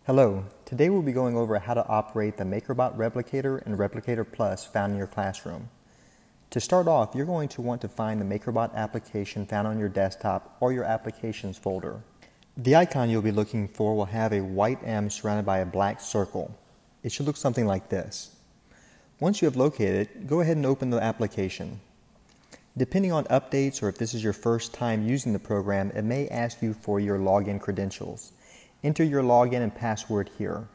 Hello, today we'll be going over how to operate the MakerBot Replicator and Replicator Plus found in your classroom. To start off, you're going to want to find the MakerBot application found on your desktop or your applications folder. The icon you'll be looking for will have a white M surrounded by a black circle. It should look something like this. Once you have located it, go ahead and open the application. Depending on updates or if this is your first time using the program, it may ask you for your login credentials. Enter your login and password here.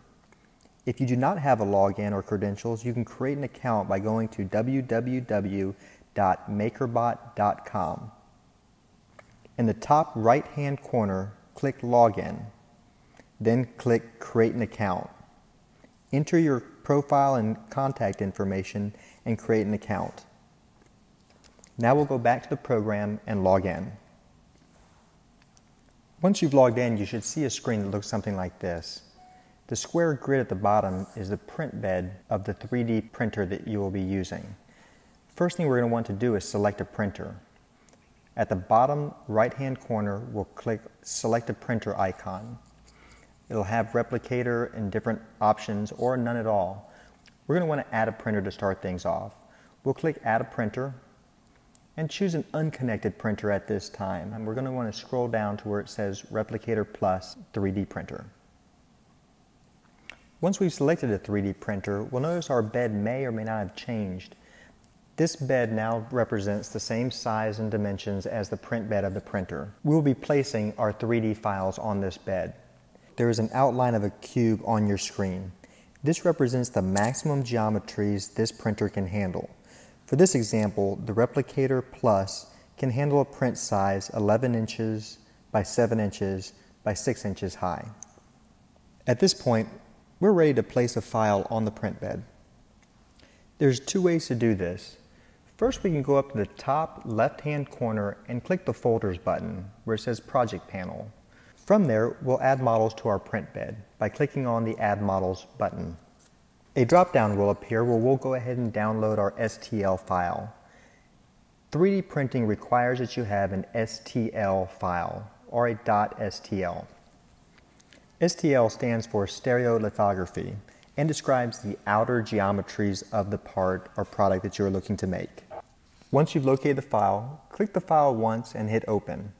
If you do not have a login or credentials, you can create an account by going to www.makerbot.com. In the top right-hand corner, click Login. Then click Create an Account. Enter your profile and contact information and create an account. Now we'll go back to the program and log in. Once you've logged in, you should see a screen that looks something like this. The square grid at the bottom is the print bed of the 3D printer that you will be using. First thing we're going to want to do is select a printer. At the bottom right-hand corner, we'll click Select a Printer icon. It'll have Replicator and different options or none at all. We're going to want to add a printer to start things off. We'll click Add a Printer and choose an unconnected printer at this time. And we're going to want to scroll down to where it says Replicator Plus 3D Printer. Once we've selected a 3D printer, we'll notice our bed may or may not have changed. This bed now represents the same size and dimensions as the print bed of the printer. We'll be placing our 3D files on this bed. There is an outline of a cube on your screen. This represents the maximum geometries this printer can handle. For this example, the Replicator Plus can handle a print size 11 inches by 7 inches by 6 inches high. At this point, we're ready to place a file on the print bed. There's two ways to do this. First, we can go up to the top left-hand corner and click the Folders button where it says Project Panel. From there, we'll add models to our print bed by clicking on the Add Models button. A drop-down will appear where we'll go ahead and download our STL file. 3D printing requires that you have an STL file or a .stl. STL stands for stereolithography and describes the outer geometries of the part or product that you're looking to make. Once you've located the file, click the file once and hit Open.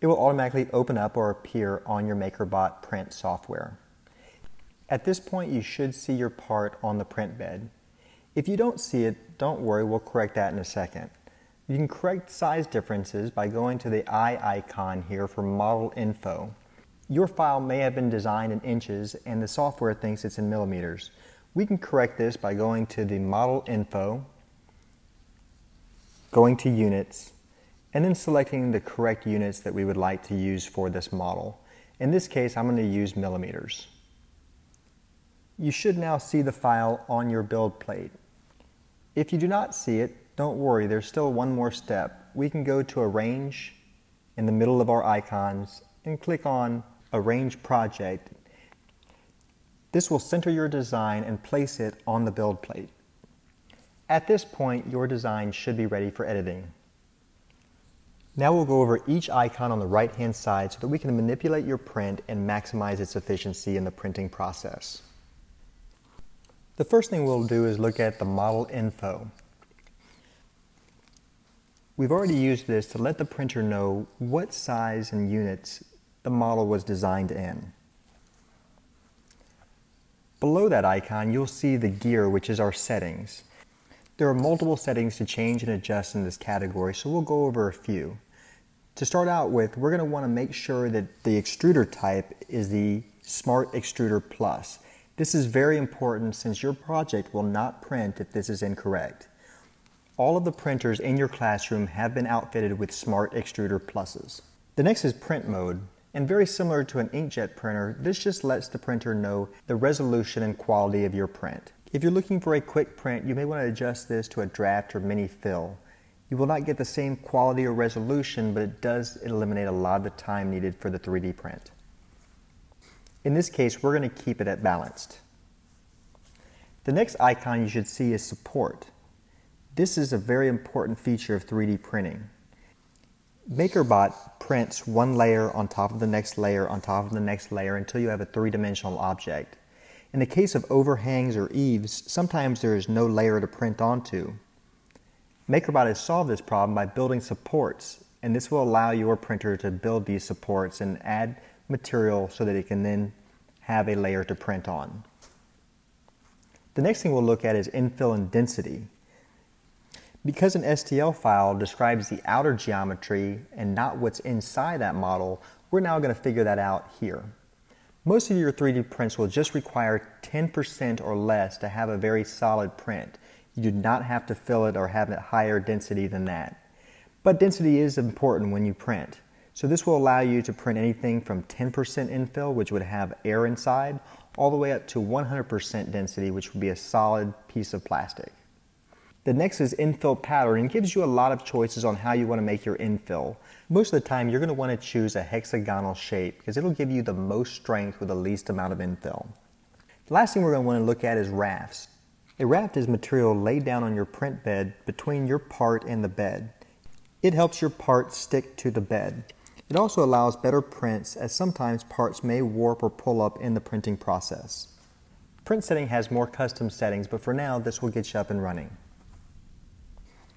It will automatically open up or appear on your MakerBot print software. At this point, you should see your part on the print bed. If you don't see it, don't worry, we'll correct that in a second. You can correct size differences by going to the eye icon here for Model Info. Your file may have been designed in inches and the software thinks it's in millimeters. We can correct this by going to the Model Info, going to Units, and then selecting the correct units that we would like to use for this model. In this case, I'm going to use millimeters. You should now see the file on your build plate. If you do not see it, don't worry, there's still one more step. We can go to Arrange in the middle of our icons and click on Arrange Project. This will center your design and place it on the build plate. At this point, your design should be ready for editing. Now we'll go over each icon on the right-hand side so that we can manipulate your print and maximize its efficiency in the printing process. The first thing we'll do is look at the Model Info. We've already used this to let the printer know what size and units the model was designed in. Below that icon, you'll see the gear, which is our settings. There are multiple settings to change and adjust in this category, so we'll go over a few. To start out with, we're going to want to make sure that the extruder type is the Smart Extruder Plus. This is very important since your project will not print if this is incorrect. All of the printers in your classroom have been outfitted with Smart Extruder Pluses. The next is Print Mode, and very similar to an inkjet printer, this just lets the printer know the resolution and quality of your print. If you're looking for a quick print, you may want to adjust this to a draft or mini fill. You will not get the same quality or resolution, but it does eliminate a lot of the time needed for the 3D print. In this case, we're going to keep it at balanced. The next icon you should see is Support. This is a very important feature of 3D printing. MakerBot prints one layer on top of the next layer on top of the next layer until you have a three-dimensional object. In the case of overhangs or eaves, sometimes there is no layer to print onto. MakerBot has solved this problem by building supports, and this will allow your printer to build these supports and add material so that it can then have a layer to print on. The next thing we'll look at is infill and density. Because an STL file describes the outer geometry and not what's inside that model, we're now going to figure that out here. Most of your 3D prints will just require 10% or less to have a very solid print. You do not have to fill it or have a higher density than that. But density is important when you print. So this will allow you to print anything from 10% infill, which would have air inside, all the way up to 100% density, which would be a solid piece of plastic. The next is infill pattern, and gives you a lot of choices on how you want to make your infill. Most of the time you're going to want to choose a hexagonal shape because it'll give you the most strength with the least amount of infill. The last thing we're going to want to look at is rafts. A raft is material laid down on your print bed between your part and the bed. It helps your part stick to the bed. It also allows better prints, as sometimes parts may warp or pull up in the printing process. Print setting has more custom settings, but for now this will get you up and running.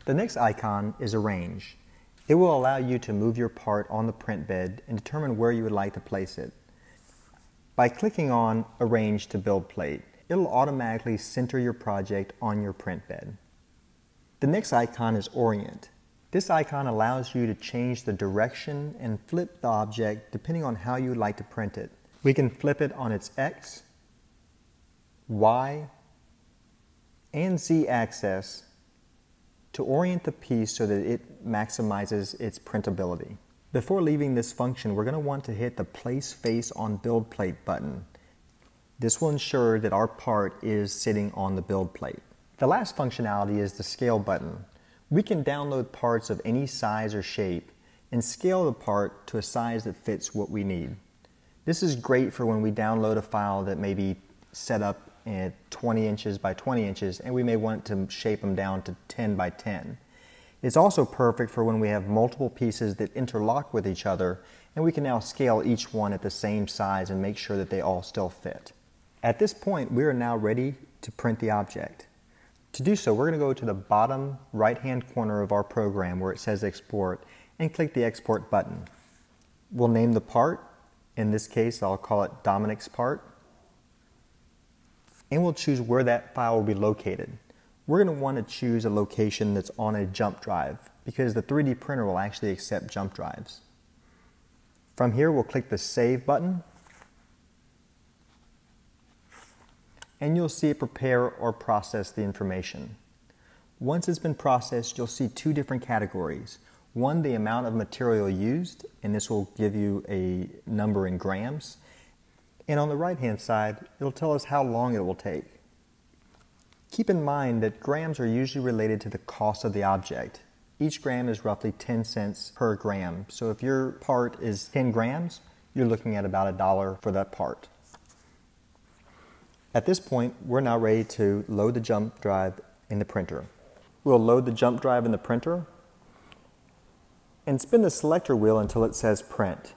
The next icon is Arrange. It will allow you to move your part on the print bed and determine where you would like to place it. By clicking on Arrange to build plate, it'll automatically center your project on your print bed. The next icon is Orient. This icon allows you to change the direction and flip the object depending on how you would like to print it. We can flip it on its X, Y, and Z axis to orient the piece so that it maximizes its printability. Before leaving this function, we're going to want to hit the Place Face on Build Plate button. This will ensure that our part is sitting on the build plate. The last functionality is the Scale button. We can download parts of any size or shape and scale the part to a size that fits what we need. This is great for when we download a file that may be set up at 20 inches by 20 inches and we may want to shape them down to 10 by 10. It's also perfect for when we have multiple pieces that interlock with each other and we can now scale each one at the same size and make sure that they all still fit. At this point, we are now ready to print the object. To do so, we're going to go to the bottom right-hand corner of our program where it says Export and click the Export button. We'll name the part. In this case, I'll call it Dominic's part. And we'll choose where that file will be located. We're going to want to choose a location that's on a jump drive because the 3D printer will actually accept jump drives. From here, we'll click the Save button. And you'll see it prepare or process the information. Once it's been processed, you'll see two different categories. One, the amount of material used, and this will give you a number in grams. And on the right-hand side, it'll tell us how long it will take. Keep in mind that grams are usually related to the cost of the object. Each gram is roughly 10 cents per gram. So if your part is 10 grams, you're looking at about $1 for that part. At this point, we're now ready to load the jump drive in the printer. We'll load the jump drive in the printer and spin the selector wheel until it says Print.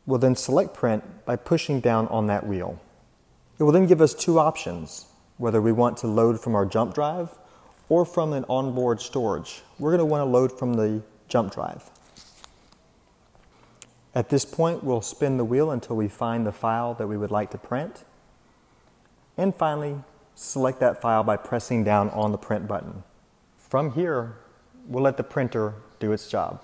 We'll then select Print by pushing down on that wheel. It will then give us two options, whether we want to load from our jump drive or from an onboard storage. We're going to want to load from the jump drive. At this point, we'll spin the wheel until we find the file that we would like to print. And finally, select that file by pressing down on the Print button. From here, we'll let the printer do its job.